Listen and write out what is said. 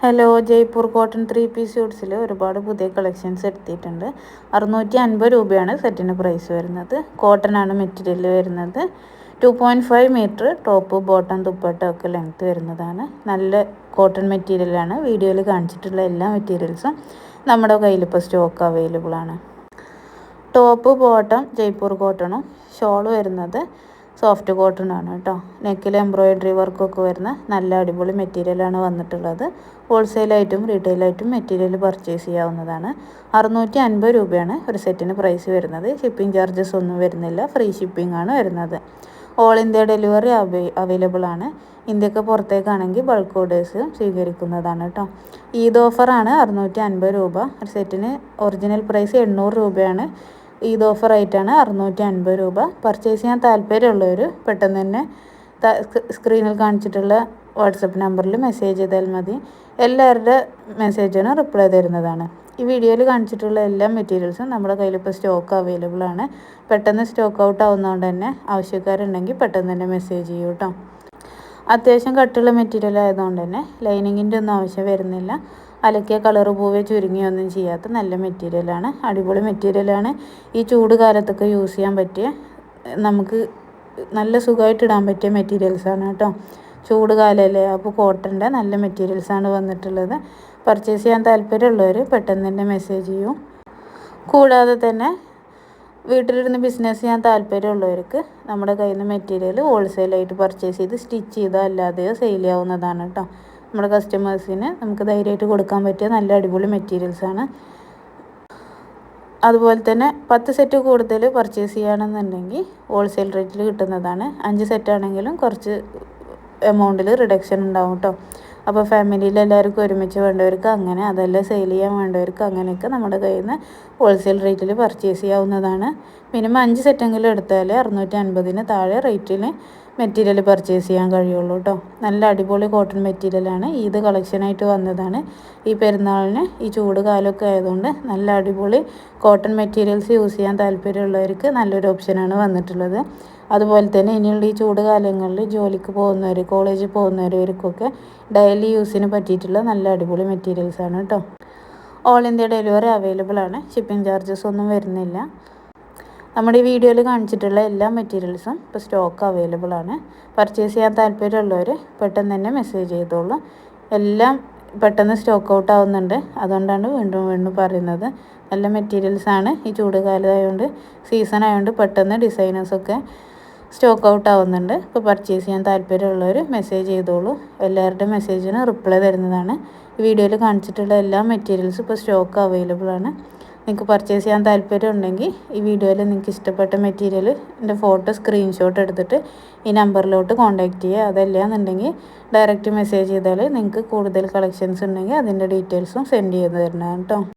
Hello, Jaipur cotton 3 piece സ്യൂട്ട്സിൽ ഒരുപാട് പുതിയ collections എത്തിയിട്ടുണ്ട്. 650 രൂപയാണ് സെറ്റിന് പ്രൈസ് വരുന്നത്. കോട്ടൺ ആണ് മെറ്റീരിയൽ വരുന്നത്. 2.5 മീറ്റർ ടോപ്പ് ബോട്ടം ദുപ്പട്ട ഒക്കെ ലെങ്ത്ത് വരുന്നതാണ്. നല്ല കോട്ടൺ മെറ്റീരിയലാണ്. വീഡിയോയിൽ കാണിച്ചിട്ടുള്ള എല്ലാ മെറ്റീരിയൽസും നമ്മുടെ കയ്യിൽ ഇപ്പോൾ സ്റ്റോക്ക് അവൈലബിൾ ആണ്. ടോപ്പ് ബോട്ടം ജയ്പൂർ കോട്ടണും ഷോൾ വരുന്നത് സോഫ്റ്റ് കോട്ടൺ ആണ് കേട്ടോ. നെക്കിൽ എംബ്രോയിഡറി വർക്കൊക്കെ വരുന്ന നല്ല അടിപൊളി മെറ്റീരിയലാണ് വന്നിട്ടുള്ളത്. ഹോൾസെയിലായിട്ടും റീറ്റെയിലായിട്ടും മെറ്റീരിയൽ പർച്ചേസ് ചെയ്യാവുന്നതാണ്. 650 രൂപയാണ് ഒരു സെറ്റിന് പ്രൈസ് വരുന്നത്. ഷിപ്പിംഗ് ചാർജസ് ഒന്നും വരുന്നില്ല. ഫ്രീ ഷിപ്പിംഗ് ആണ് വരുന്നത്. ഓൾ ഇന്ത്യ ഡെലിവറി അവൈലബിൾ ആണ്. ഇന്ത്യക്ക് പുറത്തേക്കാണെങ്കിൽ ബൾക്ക് ഓർഡേഴ്സ് സ്വീകരിക്കുന്നതാണ് കേട്ടോ. ഈദ് ഓഫറാണ് 650 രൂപ. ഒരു സെറ്റിന് ഒറിജിനൽ പ്രൈസ് 800 രൂപയാണ്. ഈദ് ഓഫറായിട്ടാണ് 650 രൂപ. പർച്ചേസ് ചെയ്യാൻ താല്പര്യമുള്ളവർ പെട്ടെന്ന് തന്നെ സ്ക്രീനിൽ കാണിച്ചിട്ടുള്ള വാട്സപ്പ് നമ്പറിൽ മെസ്സേജ് ചെയ്താൽ മതി. എല്ലാവരുടെ മെസ്സേജിനും റിപ്ലൈ തരുന്നതാണ്. ഈ വീഡിയോയിൽ കാണിച്ചിട്ടുള്ള എല്ലാ മെറ്റീരിയൽസും നമ്മുടെ കയ്യിൽ ഇപ്പോൾ സ്റ്റോക്ക് അവൈലബിൾ ആണ്. പെട്ടെന്ന് സ്റ്റോക്ക് ഔട്ട് ആവുന്നതുകൊണ്ട് തന്നെ ആവശ്യക്കാരുണ്ടെങ്കിൽ പെട്ടെന്ന് തന്നെ മെസ്സേജ് ചെയ്യൂ കേട്ടോ. അത്യാവശ്യം കട്ടുള്ള മെറ്റീരിയൽ ആയതുകൊണ്ട് തന്നെ ലൈനിങ്ങിൻ്റെ ഒന്നും ആവശ്യം വരുന്നില്ല. അലക്കിയ കളറ് പോവേ ചുരുങ്ങിയൊന്നും ചെയ്യാത്ത നല്ല മെറ്റീരിയലാണ്. അടിപൊളി മെറ്റീരിയലാണ്. ഈ ചൂട് കാലത്തൊക്കെ യൂസ് ചെയ്യാൻ പറ്റിയ, നമുക്ക് നല്ല സുഖമായിട്ട് ഇടാൻ പറ്റിയ മെറ്റീരിയൽസാണ് കേട്ടോ. ചൂട് കാലമല്ലേ, അപ്പോൾ കോട്ടൻ്റെ നല്ല മെറ്റീരിയൽസാണ് വന്നിട്ടുള്ളത്. പർച്ചേസ് ചെയ്യാൻ താല്പര്യമുള്ളവർ പെട്ടെന്ന് തന്നെ മെസ്സേജ് ചെയ്യും. കൂടാതെ തന്നെ വീട്ടിലിരുന്ന് ബിസിനസ് ചെയ്യാൻ താല്പര്യമുള്ളവർക്ക് നമ്മുടെ കയ്യിൽ നിന്ന് മെറ്റീരിയൽ ഹോൾസെയിലായിട്ട് പർച്ചേസ് ചെയ്ത് സ്റ്റിച്ച് ചെയ്തോ അല്ലാതെയോ സെയിൽ ചെയ്യാവുന്നതാണ് കേട്ടോ. നമ്മുടെ കസ്റ്റമേഴ്സിന് നമുക്ക് ധൈര്യമായിട്ട് കൊടുക്കാൻ പറ്റിയ നല്ല അടിപൊളി മെറ്റീരിയൽസാണ്. അതുപോലെ തന്നെ 10 സെറ്റ് കൂടുതൽ പർച്ചേസ് ചെയ്യുകയാണെന്നുണ്ടെങ്കിൽ ഹോൾസെയിൽ റേറ്റിൽ കിട്ടുന്നതാണ്. 5 സെറ്റാണെങ്കിലും കുറച്ച് എമൗണ്ടിൽ റിഡക്ഷൻ ഉണ്ടാവും കേട്ടോ. അപ്പോൾ ഫാമിലിയിൽ എല്ലാവർക്കും ഒരുമിച്ച് വേണ്ടവർക്ക് അങ്ങനെ, അതെല്ലാം സെയിൽ ചെയ്യാൻ വേണ്ടവർക്ക് അങ്ങനെയൊക്കെ നമ്മുടെ കയ്യിൽ നിന്ന് ഹോൾസെയിൽ റേറ്റിൽ പർച്ചേസ് ചെയ്യാവുന്നതാണ്. മിനിമം 5 സെറ്റെങ്കിലും എടുത്താൽ 650 താഴെ റേറ്റിൽ മെറ്റീരിയൽ പർച്ചേസ് ചെയ്യാൻ കഴിയുള്ളൂ കേട്ടോ. നല്ല അടിപൊളി കോട്ടൺ മെറ്റീരിയലാണ്. ഈദ് കളക്ഷനായിട്ട് വന്നതാണ്. ഈ പെരുന്നാളിന് ഈ ചൂട് കാലമൊക്കെ ആയതുകൊണ്ട് നല്ല അടിപൊളി കോട്ടൺ മെറ്റീരിയൽസ് യൂസ് ചെയ്യാൻ താല്പര്യമുള്ളവർക്ക് നല്ലൊരു ഓപ്ഷനാണ് വന്നിട്ടുള്ളത്. അതുപോലെ തന്നെ ഇനിയുള്ള ഈ ചൂട് കാലങ്ങളിൽ ജോലിക്ക് പോകുന്നവർ, കോളേജിൽ പോകുന്നവർക്കൊക്കെ ഡെയിലി യൂസിന് പറ്റിയിട്ടുള്ള നല്ല അടിപൊളി മെറ്റീരിയൽസാണ് കേട്ടോ. ഓൾ ഇന്ത്യ ഡെലിവറി അവൈലബിൾ ആണ്. ഷിപ്പിംഗ് ചാർജസ് ഒന്നും വരുന്നില്ല. നമ്മുടെ ഈ വീഡിയോയിൽ കാണിച്ചിട്ടുള്ള എല്ലാ മെറ്റീരിയൽസും ഇപ്പോൾ സ്റ്റോക്ക് അവൈലബിൾ ആണ്. പർച്ചേസ് ചെയ്യാൻ താല്പര്യമുള്ളവർ പെട്ടെന്ന് തന്നെ മെസ്സേജ് ചെയ്തോളൂ. എല്ലാം പെട്ടെന്ന് സ്റ്റോക്ക് ഔട്ട് ആവുന്നുണ്ട്. അതുകൊണ്ടാണ് വീണ്ടും വീണ്ടും പറയുന്നത്. നല്ല മെറ്റീരിയൽസാണ്. ഈ ചൂട് കാലമായതുകൊണ്ട്, സീസൺ ആയതുകൊണ്ട് പെട്ടെന്ന് ഡിസൈനേഴ്സൊക്കെ സ്റ്റോക്ക് ഔട്ട് ആവുന്നുണ്ട്. ഇപ്പോൾ പർച്ചേസ് ചെയ്യാൻ താല്പര്യമുള്ളവർ മെസ്സേജ് ചെയ്തോളൂ. എല്ലാവരുടെയും മെസ്സേജിന് റിപ്ലൈ തരുന്നതാണ്. ഈ വീഡിയോയിൽ കാണിച്ചിട്ടുള്ള എല്ലാ മെറ്റീരിയൽസും ഇപ്പോൾ സ്റ്റോക്ക് അവൈലബിൾ ആണ്. നിങ്ങൾക്ക് പർച്ചേസ് ചെയ്യാൻ താല്പര്യം ഉണ്ടെങ്കിൽ ഈ വീഡിയോയിൽ നിങ്ങൾക്ക് ഇഷ്ടപ്പെട്ട മെറ്റീരിയലിൻ്റെ ഫോട്ടോ സ്ക്രീൻഷോട്ട് എടുത്തിട്ട് ഈ നമ്പറിലോട്ട് കോൺടാക്റ്റ് ചെയ്യുക. അതല്ല എന്നുണ്ടെങ്കിൽ ഡയറക്റ്റ് മെസ്സേജ് ചെയ്താൽ നിങ്ങൾക്ക് കൂടുതൽ കളക്ഷൻസ് ഉണ്ടെങ്കിൽ അതിൻ്റെ ഡീറ്റെയിൽസും സെൻഡ് ചെയ്ത് തരുന്നതാണ് കേട്ടോ.